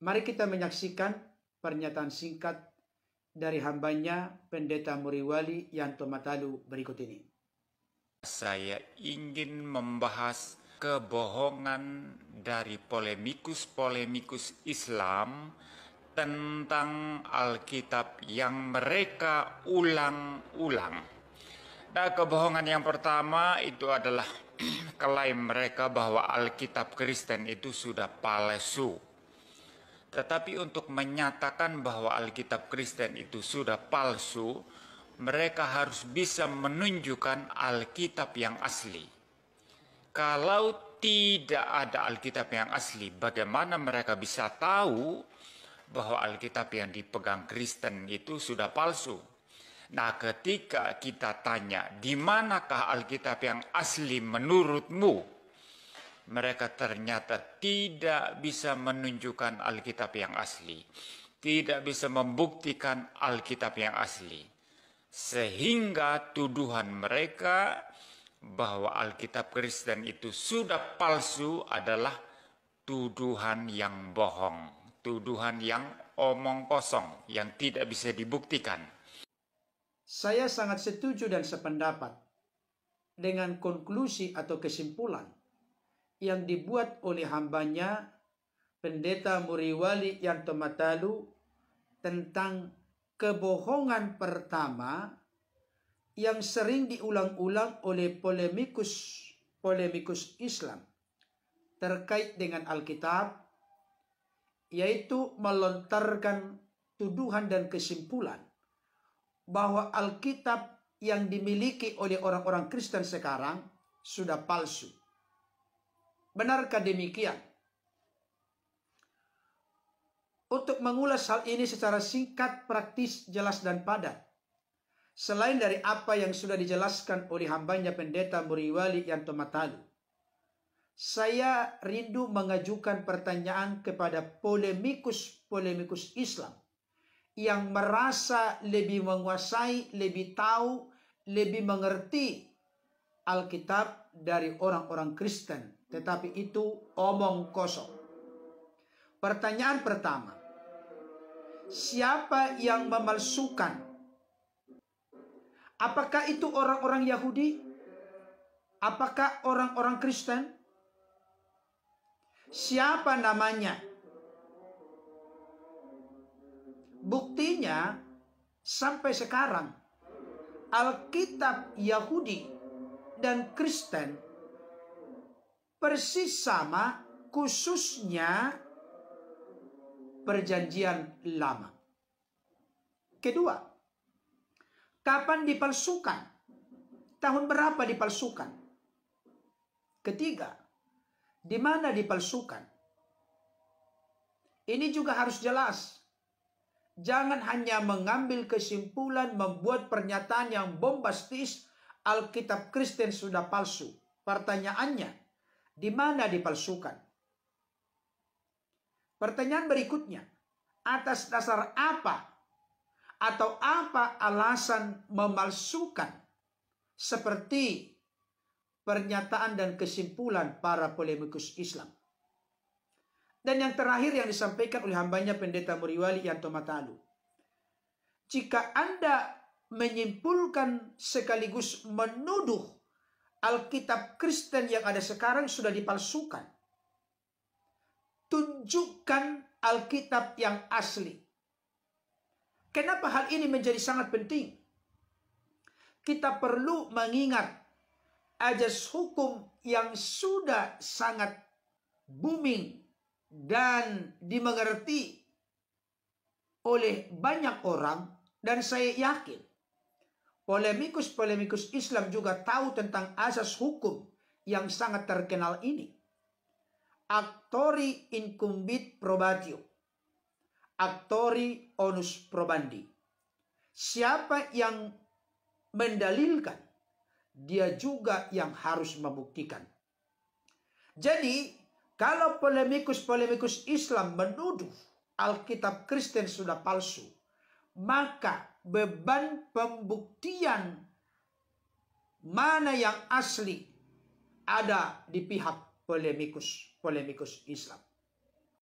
Mari kita menyaksikan pernyataan singkat dari hambanya Pendeta Muriwali Yanto Matalu berikut ini. Saya ingin membahas kebohongan dari polemikus-polemikus Islam tentang Alkitab yang mereka ulang-ulang. Nah, kebohongan yang pertama itu adalah klaim mereka bahwa Alkitab Kristen itu sudah palsu. Tetapi untuk menyatakan bahwa Alkitab Kristen itu sudah palsu, mereka harus bisa menunjukkan Alkitab yang asli. Kalau tidak ada Alkitab yang asli, bagaimana mereka bisa tahu bahwa Alkitab yang dipegang Kristen itu sudah palsu? Nah, ketika kita tanya, di manakah Alkitab yang asli menurutmu? Mereka ternyata tidak bisa menunjukkan Alkitab yang asli. Tidak bisa membuktikan Alkitab yang asli. Sehingga tuduhan mereka bahwa Alkitab Kristen itu sudah palsu adalah tuduhan yang bohong. Tuduhan yang omong kosong, yang tidak bisa dibuktikan. Saya sangat setuju dan sependapat dengan konklusi atau kesimpulan yang dibuat oleh hambanya Pendeta Muriwali Yanto Matalu tentang kebohongan pertama yang sering diulang-ulang oleh polemikus Islam terkait dengan Alkitab, yaitu melontarkan tuduhan dan kesimpulan bahwa Alkitab yang dimiliki oleh orang-orang Kristen sekarang sudah palsu. Benarkah demikian? Untuk mengulas hal ini secara singkat, praktis, jelas, dan padat, selain dari apa yang sudah dijelaskan oleh hambanya Pendeta Muriwali Yanto Matalu, saya rindu mengajukan pertanyaan kepada polemikus Islam yang merasa lebih menguasai, lebih tahu, lebih mengerti Alkitab dari orang-orang Kristen. Tetapi itu omong kosong. Pertanyaan pertama, siapa yang memalsukan? Apakah itu orang-orang Yahudi? Apakah orang-orang Kristen? Siapa namanya? Buktinya, sampai sekarang Alkitab Yahudi dan Kristen persis sama, khususnya Perjanjian Lama. Kedua, kapan dipalsukan? Tahun berapa dipalsukan? Ketiga, di mana dipalsukan? Ini juga harus jelas. Jangan hanya mengambil kesimpulan, membuat pernyataan yang bombastis, Alkitab Kristen sudah palsu. Pertanyaannya, di mana dipalsukan? Pertanyaan berikutnya, atas dasar apa atau apa alasan memalsukan seperti pernyataan dan kesimpulan para polemikus Islam? Dan yang terakhir yang disampaikan oleh hambanya Pendeta Muriwali Yanto Matalu, jika Anda menyimpulkan sekaligus menuduh Alkitab Kristen yang ada sekarang sudah dipalsukan, tunjukkan Alkitab yang asli. Kenapa hal ini menjadi sangat penting? Kita perlu mengingat ajas hukum yang sudah sangat booming dan dimengerti oleh banyak orang, dan saya yakin polemikus Islam juga tahu tentang asas hukum yang sangat terkenal ini. Actori incumbit probatio, actori onus probandi. Siapa yang mendalilkan, dia juga yang harus membuktikan. Jadi, kalau polemikus Islam menuduh Alkitab Kristen sudah palsu, maka beban pembuktian mana yang asli ada di pihak polemikus Islam.